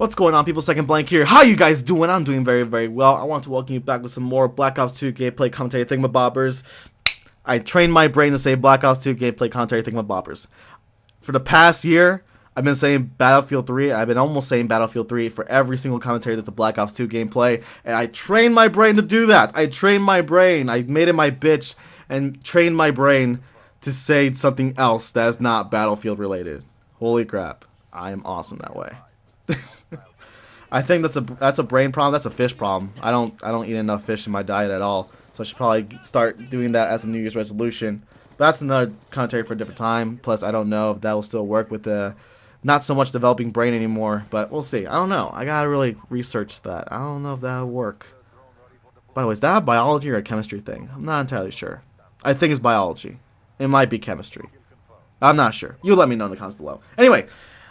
What's going on, people? Second Blank here. How you guys doing? I'm doing very, very well. I want to welcome you back with some more Black Ops 2 gameplay commentary thingamabobbers. I trained my brain to say Black Ops 2 gameplay commentary thingamabobbers. For the past year, I've been saying Battlefield 3. I've been almost saying Battlefield 3 for every single commentary that's a Black Ops 2 gameplay. And I trained my brain to do that. I trained my brain. I made it my bitch and trained my brain to say something else that is not Battlefield related. Holy crap. I am awesome that way. I think that's a brain problem. That's a fish problem. I don't eat enough fish in my diet at all, so I should probably start doing that as a New Year's resolution. But that's another commentary for a different time. Plus, I don't know if that will still work with the not so much developing brain anymore. But we'll see. I don't know. I gotta really research that. I don't know if that'll work. By the way, is that a biology or a chemistry thing? I'm not entirely sure. I think it's biology. It might be chemistry. I'm not sure. You let me know in the comments below. Anyway,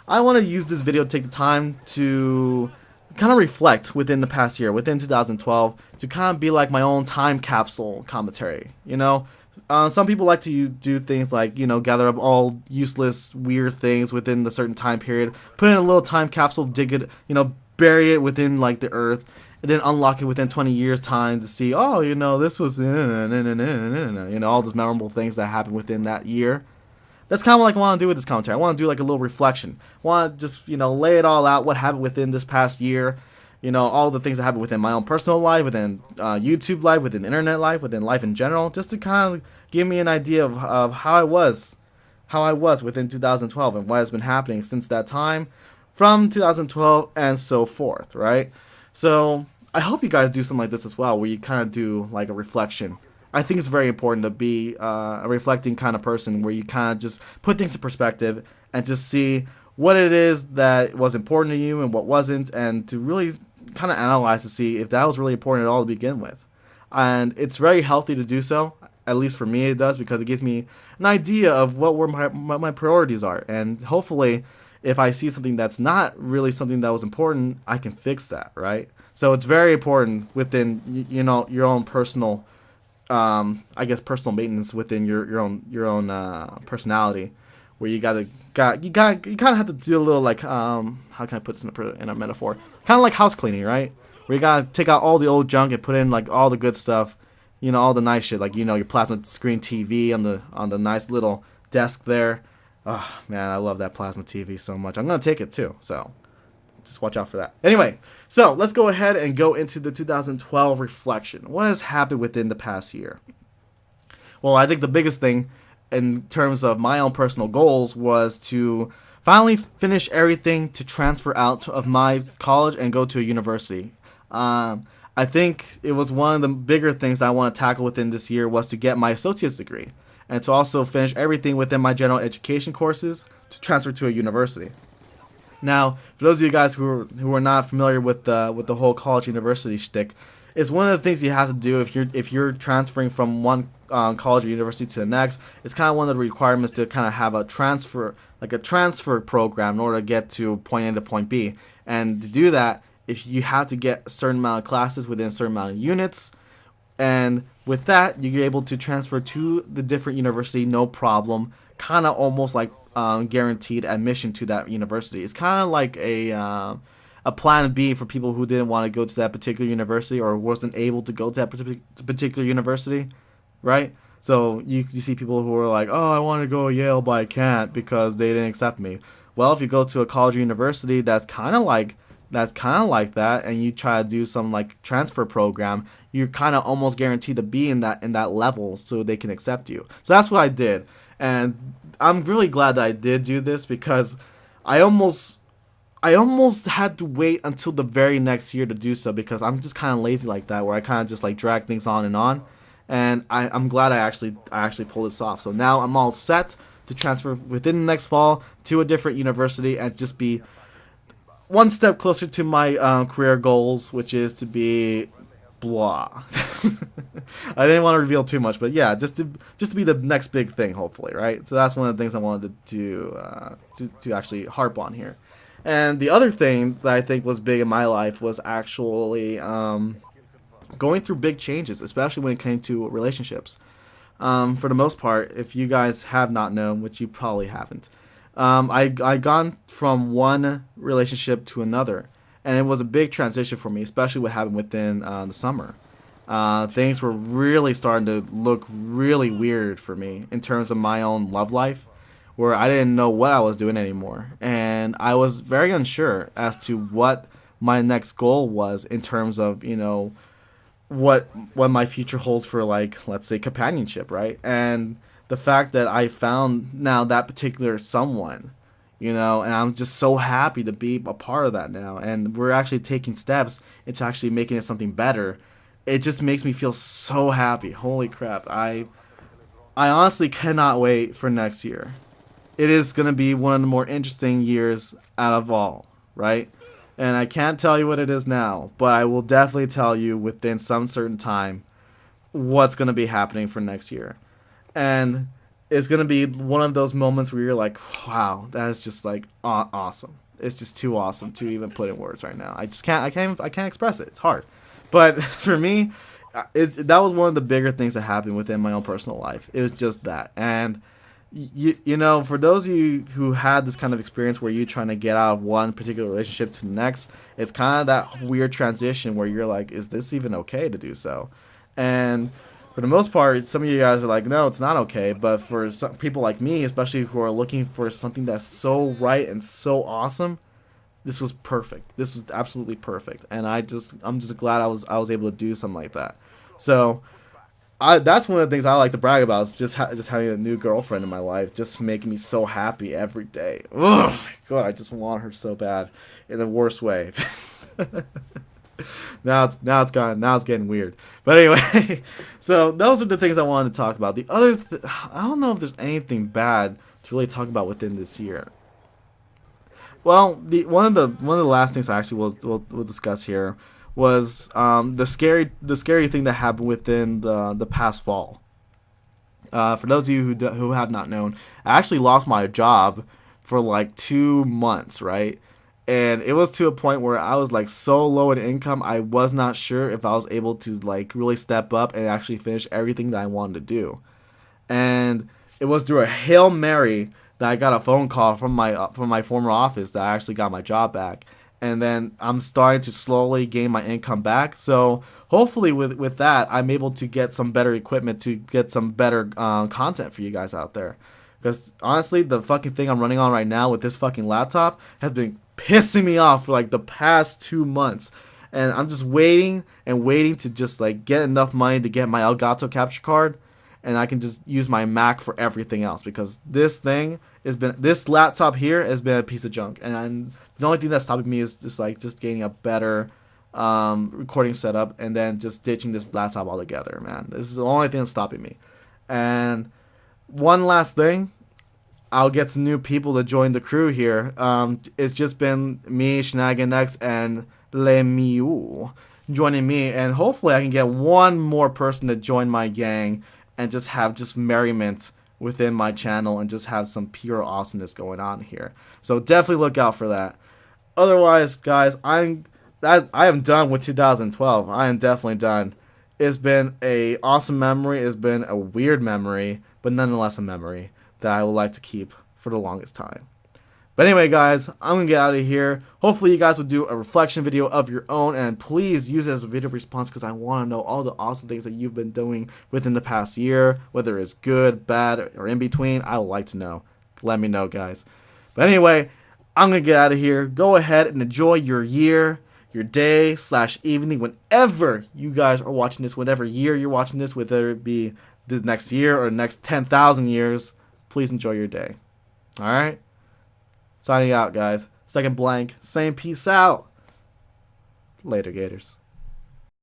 I want to use this video to take the time to kind of reflect within the past year, within 2012, to kind of be like my own time capsule commentary. You know, some people like to do things like, you know, gather up all useless, weird things within the certain time period, put it in a little time capsule, dig it, you know, bury it within like the earth, and then unlock it within 20 years time to see, oh, you know, this was, you know, all those memorable things that happened within that year. That's kind of like what I want to do with this commentary. I want to do like a little reflection. I want to just, you know, lay it all out, what happened within this past year. You know, all the things that happened within my own personal life, within YouTube life, within internet life, within life in general. Just to kind of give me an idea of how I was within 2012 and what has been happening since that time, from 2012 and so forth, right? So I hope you guys do something like this as well, where you kind of do like a reflection. I think it's very important to be a reflecting kind of person, where you kind of just put things in perspective and just see what it is that was important to you and what wasn't, and to really kind of analyze to see if that was really important at all to begin with. And it's very healthy to do so, at least for me it does, because it gives me an idea of what my priorities are. And hopefully, if I see something that's not really something that was important, I can fix that, right? So it's very important within, you know, your own personal I guess personal maintenance within your own personality, where you kind of have to do a little like how can I put this in a metaphor? Kind of like house cleaning, right? Where you gotta take out all the old junk and put in like all the good stuff, you know, all the nice shit, like, you know, your plasma screen TV on the nice little desk there. Oh man, I love that plasma TV so much. I'm gonna take it too, so just watch out for that. Anyway, so let's go ahead and go into the 2012 reflection. What has happened within the past year? Well, I think the biggest thing in terms of my own personal goals was to finally finish everything to transfer out of my college and go to a university. I think it was one of the bigger things that I want to tackle within this year was to get my associate's degree, and to also finish everything within my general education courses to transfer to a university. Now, for those of you guys who are not familiar with the whole college university shtick, it's one of the things you have to do if you're transferring from one college or university to the next. It's kind of one of the requirements to kind of have a transfer program in order to get to point A to point B. And to do that, if you have to get a certain amount of classes within a certain amount of units, and with that, you're able to transfer to the different university, no problem. Kind of almost like guaranteed admission to that university. It's kind of like a plan B for people who didn't want to go to that particular university or wasn't able to go to that particular university, right? So you see people who are like, oh, I want to go to Yale, but I can't because they didn't accept me. Well, if you go to a college or university that's kind of like that, and you try to do some like transfer program, you're kind of almost guaranteed to be in that level so they can accept you. So that's what I did, and I'm really glad that I did do this, because I almost had to wait until the very next year to do so, because I'm just kind of lazy like that, where I kind of just like drag things on, and I'm glad I actually pulled this off. So now I'm all set to transfer within the next fall to a different university and just be one step closer to my career goals, which is to be blah. I didn't want to reveal too much, but yeah, just to be the next big thing, hopefully, right? So that's one of the things I wanted to actually harp on here. And the other thing that I think was big in my life was actually going through big changes, especially when it came to relationships. For the most part, if you guys have not known, which you probably haven't, I gone from one relationship to another, and it was a big transition for me, especially what happened within the summer. Things were really starting to look really weird for me in terms of my own love life, where I didn't know what I was doing anymore, and I was very unsure as to what my next goal was in terms of, you know, what my future holds for, like, let's say companionship, right? And the fact that I found now that particular someone, you know, and I'm just so happy to be a part of that now, and we're actually taking steps into actually making it something better. It just makes me feel so happy. Holy crap. I honestly cannot wait for next year. It is going to be one of the more interesting years out of all, right? And I can't tell you what it is now, but I will definitely tell you within some certain time what's going to be happening for next year. And it's going to be one of those moments where you're like, wow, that is just like awesome. It's just too awesome to even put in words right now. I can't express it. It's hard. But for me, that was one of the bigger things that happened within my own personal life. It was just that. And you know, for those of you who had this kind of experience where you're trying to get out of one particular relationship to the next, it's kind of that weird transition where you're like, is this even okay to do so? And for the most part, some of you guys are like, no, it's not okay. But for some people like me, especially who are looking for something that's so right and so awesome, this was perfect. This was absolutely perfect. And I'm just glad I was able to do something like that. So that's one of the things I like to brag about, is just having a new girlfriend in my life, just making me so happy every day. Ugh, God, I just want her so bad, in the worst way. Now it's gone. Now it's getting weird. But anyway, so those are the things I wanted to talk about. The other, I don't know if there's anything bad to really talk about within this year. Well, one of the last things I actually will discuss here was the scary thing that happened within the past fall. For those of you who have not known, I actually lost my job for like 2 months, right? And it was to a point where I was like so low in income, I was not sure if I was able to like really step up and actually finish everything that I wanted to do. And it was through a Hail Mary that I got a phone call from my former office that I actually got my job back. And then I'm starting to slowly gain my income back. So hopefully with that, I'm able to get some better equipment to get some better content for you guys out there. Because honestly, the fucking thing I'm running on right now with this fucking laptop has been pissing me off for like the past 2 months. And I'm just waiting and waiting to just like get enough money to get my Elgato capture card, and I can just use my Mac for everything else, because this laptop here has been a piece of junk, and the only thing that's stopping me is just gaining a better recording setup, and then just ditching this laptop altogether, man. This is the only thing that's stopping me. And one last thing, I'll get some new people to join the crew here. It's just been me, Shenanigan and Lemieux joining me, and hopefully I can get one more person to join my gang and just have just merriment within my channel and just have some pure awesomeness going on here. So definitely look out for that. Otherwise, guys, I am done with 2012. I am definitely done. It's been a awesome memory. It's been a weird memory, but nonetheless a memory that I would like to keep for the longest time. But anyway, guys, I'm going to get out of here. Hopefully you guys will do a reflection video of your own, and please use it as a video response, because I want to know all the awesome things that you've been doing within the past year, whether it's good, bad, or in between. I would like to know. Let me know, guys. But anyway, I'm going to get out of here. Go ahead and enjoy your year, your day / evening, whenever you guys are watching this, whatever year you're watching this, whether it be the next year or the next 10,000 years. Please enjoy your day. All right? Signing out, guys. Second Blank saying peace out. Later, Gators.